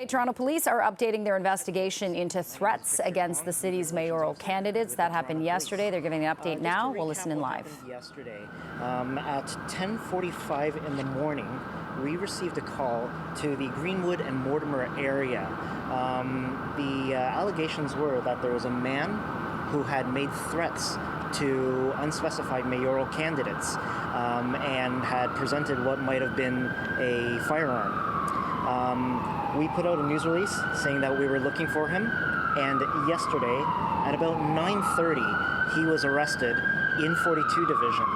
Toronto police are updating their investigation into threats against the city's mayoral candidates. That happened yesterday. They're giving an update now. We'll listen in live. Yesterday, at 10:45 in the morning, we received a call to the Greenwood and Mortimer area. The allegations were that there was a man who had made threats to unspecified mayoral candidates and had presented what might have been a firearm. We put out a news release saying that we were looking for him, and yesterday at about 9:30 he was arrested in 42 Division.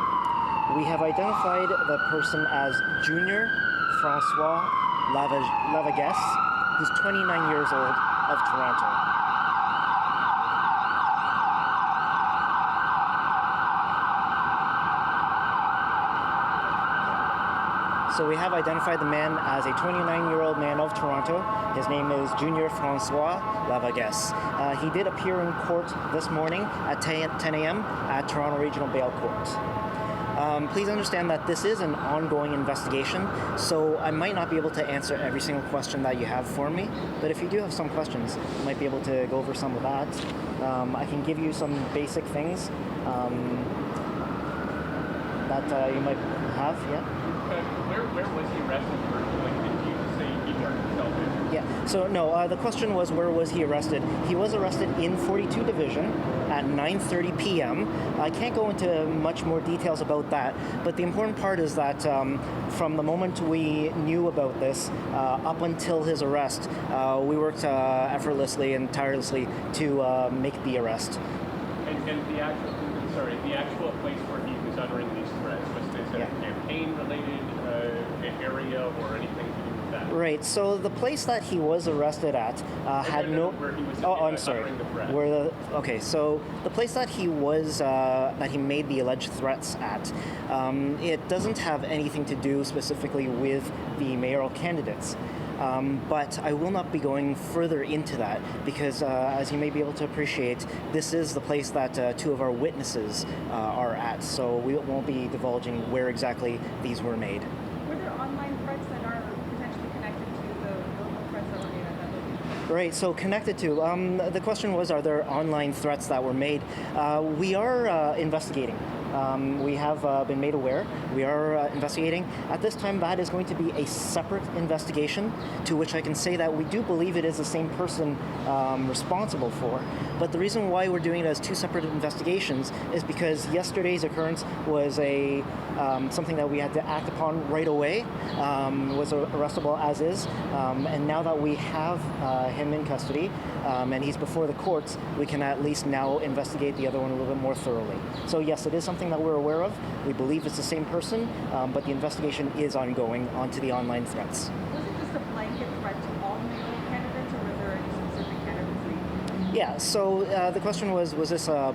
We have identified the person as Junior Francois Lavagues, who's 29 years old, of Toronto. So we have identified the man as a 29-year-old man of Toronto. His name is Junior Francois Lavagues. He did appear in court this morning at 10 a.m. at Toronto Regional Bail Court. Please understand that this is an ongoing investigation, so I might not be able to answer every single question that you have for me, but if you do have some questions, I might be able to go over some of that. I can give you some basic things that you might have, yeah? Where was he arrested for? Like, did you say he turned himself in? Yeah, so no, the question was where was he arrested? He was arrested in 42 Division at 9:30 p.m. I can't go into much more details about that, but the important part is that from the moment we knew about this up until his arrest, we worked effortlessly and tirelessly to make the arrest. And the actual place where he was uttering these threats, was this a campaign-related area or anything to do with that? Right. So the place that he was arrested at had no. Where he was I'm sorry. uttering the threat. Okay. So the place that he was that he made the alleged threats at, it doesn't have anything to do specifically with the mayoral candidates. But I will not be going further into that because, as you may be able to appreciate, this is the place that two of our witnesses are at. So we won't be divulging where exactly these were made. Were there online threats that are potentially connected to the local threats that were made at that location? Right, so connected to, the question was, are there online threats that were made? We are investigating. We have been made aware. We are investigating. At this time, that is going to be a separate investigation, to which I can say that we do believe it is the same person responsible for. But the reason why we're doing it as two separate investigations is because yesterday's occurrence was something that we had to act upon right away, was arrestable as is, and now that we have him in custody and he's before the courts, we can at least now investigate the other one a little bit more thoroughly. So yes, it is something that we're aware of. We believe it's the same person, but the investigation is ongoing onto the online threats. Was it just a blanket threat to all mayoral candidates, or were there any specific candidates? Yeah, so the question was this a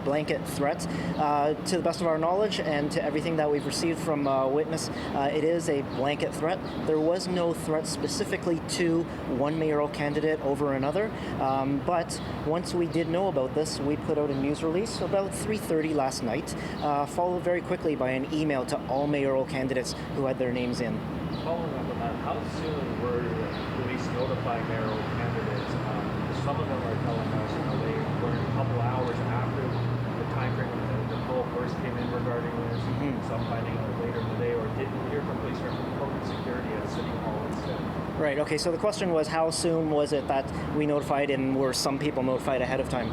blanket threat? To the best of our knowledge and to everything that we've received from witness, it is a blanket threat. There was no threat specifically to one mayoral candidate over another, but once we did know about this, we put out a news release about 3:30 last night, followed very quickly by an email to all mayoral candidates who had their names in. Following up on that, how soon were police notifying mayoral candidates? Some of them are telling us, they were a couple hours after the time frame when the call first came in regarding this. Some finding out later in the day, or didn't hear from police or from corporate security at City Hall instead. Right, okay, so the question was how soon was it that we notified and were some people notified ahead of time?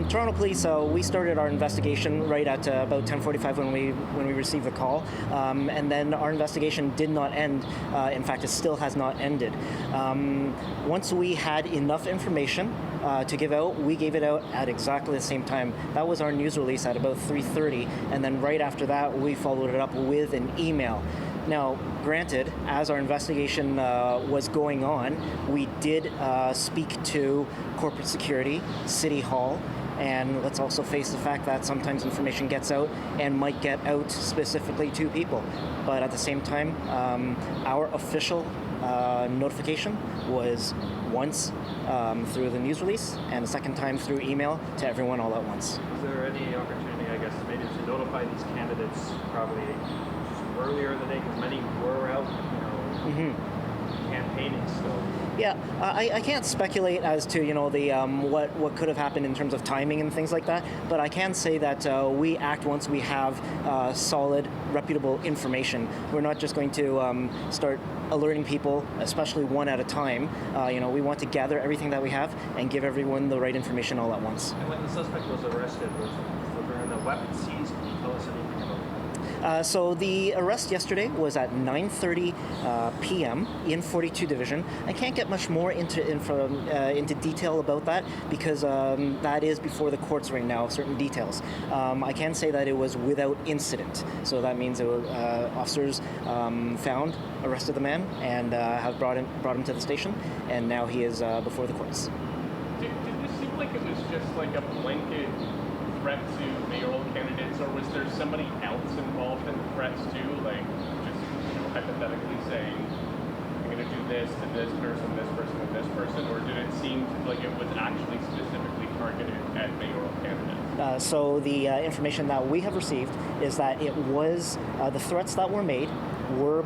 Toronto Police, we started our investigation right at about 10:45 when we received the call, and then our investigation did not end. In fact, it still has not ended. Once we had enough information to give out, we gave it out at exactly the same time. That was our news release at about 3:30, and then right after that, we followed it up with an email. Now, granted, as our investigation was going on, we did speak to corporate security, City Hall, and let's also face the fact that sometimes information gets out and might get out specifically to people. But at the same time, our official notification was once through the news release and a second time through email to everyone all at once. Is there any opportunity, I guess, maybe to notify these candidates probably earlier in the day, because many were out, campaigning still? Yeah, I can't speculate as to the what could have happened in terms of timing and things like that, but I can say that we act once we have solid, reputable information. We're not just going to start alerting people, especially one at a time. We want to gather everything that we have and give everyone the right information all at once. And when the suspect was arrested, was there a weapon seized? Can you tell us anything about that? So the arrest yesterday was at 9:30 p.m. in 42 Division. I can't get much more into detail about that because that is before the courts right now, certain details. I can say that it was without incident. So that means officers arrested the man, and have brought him to the station, and now he is before the courts. Did this seem like it was just like a blanket threat to mayoral candidates, or was there somebody else involved in the threats too? Like just hypothetically saying, I'm going to do this to this person, and this person, or did it seem like it was actually specifically targeted at mayoral candidates? So the information that we have received is that it was the threats that were made were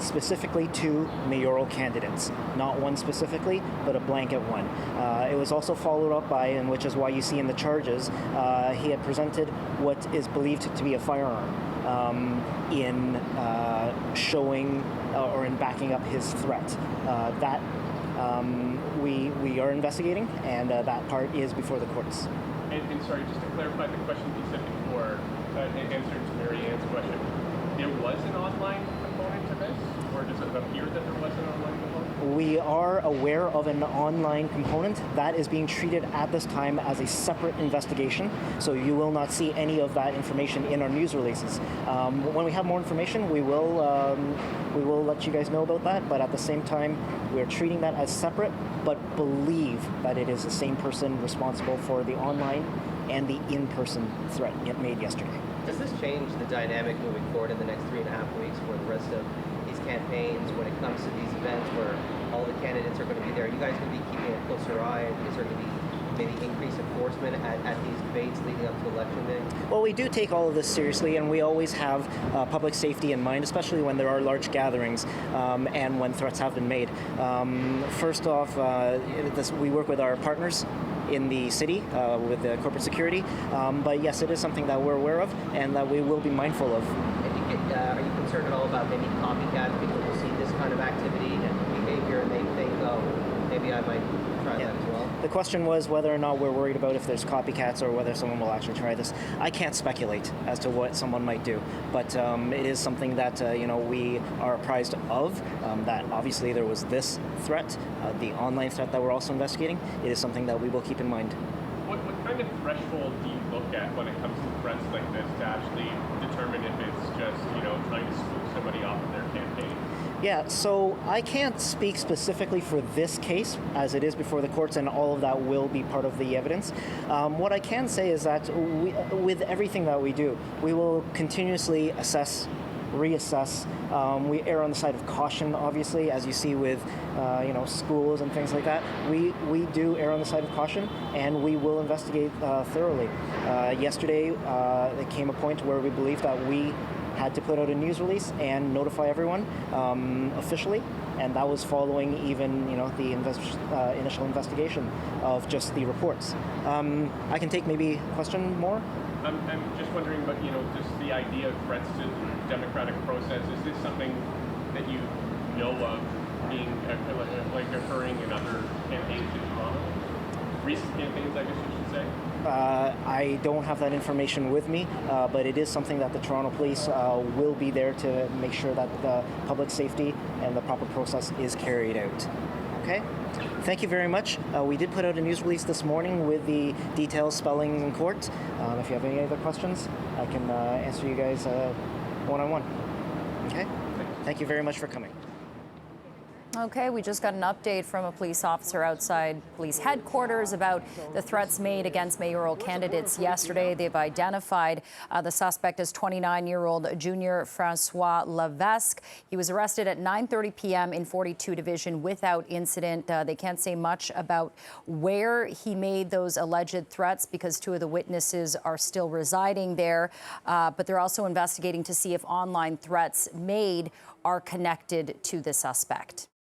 specifically to mayoral candidates, not one specifically, but a blanket one. It was also followed up by, and which is why you see in the charges, he had presented what is believed to be a firearm in showing or in backing up his threat. That we are investigating, and that part is before the courts. And sorry, just to clarify the question you said before, in answer to Mary Ann's question, there was an online component to this, or does it appear that there was an online component? We are aware of an online component that is being treated at this time as a separate investigation, so you will not see any of that information in our news releases. When we have more information, we will let you guys know about that, but at the same time, we're treating that as separate, but believe that it is the same person responsible for the online and the in-person threat made yesterday. Does this change the dynamic moving forward in the next 3.5 weeks for the rest of these campaigns when it comes to these events where all the candidates are going to be there? Are you guys going to be keeping a closer eye? Is there going to be maybe increased enforcement at these debates leading up to Election Day? Well, we do take all of this seriously, and we always have public safety in mind, especially when there are large gatherings and when threats have been made. First off, we work with our partners in the city with the corporate security, but yes, it is something that we're aware of and that we will be mindful of. Are you concerned at all about maybe copycats? People will see this kind of activity and behavior and they think, oh, maybe I might try that as well? The question was whether or not we're worried about if there's copycats or whether someone will actually try this. I can't speculate as to what someone might do, but it is something that we are apprised of. That obviously there was this threat, the online threat that we're also investigating. It is something that we will keep in mind. What kind of threshold do you look at when it comes to threats like this to actually determine if it's just trying to spook somebody off of their campaign? Yeah, so I can't speak specifically for this case, as it is before the courts, and all of that will be part of the evidence. What I can say is that with everything that we do, we will continuously assess, reassess. We err on the side of caution, obviously, as you see with schools and things like that. We do err on the side of caution, and we will investigate thoroughly. Yesterday, there came a point where we believed that we had to put out a news release and notify everyone officially, and that was following even the initial investigation of just the reports. I can take maybe a question more. I'm just wondering, but just the idea of threats to the democratic process, is this something that you know of being like occurring in other campaigns in Toronto? Recent campaigns, I guess you should say. I don't have that information with me, but it is something that the Toronto Police will be there to make sure that the public safety and the proper process is carried out. Okay? Thank you very much. We did put out a news release this morning with the details spelling in court. If you have any other questions, I can answer you guys one-on-one. Okay? Thank you very much for coming. Okay, we just got an update from a police officer outside police headquarters about the threats made against mayoral candidates yesterday. They've identified the suspect as 29-year-old Junior Francois Levesque. He was arrested at 9:30 p.m. in 42 Division without incident. They can't say much about where he made those alleged threats because two of the witnesses are still residing there. But they're also investigating to see if online threats made are connected to the suspect.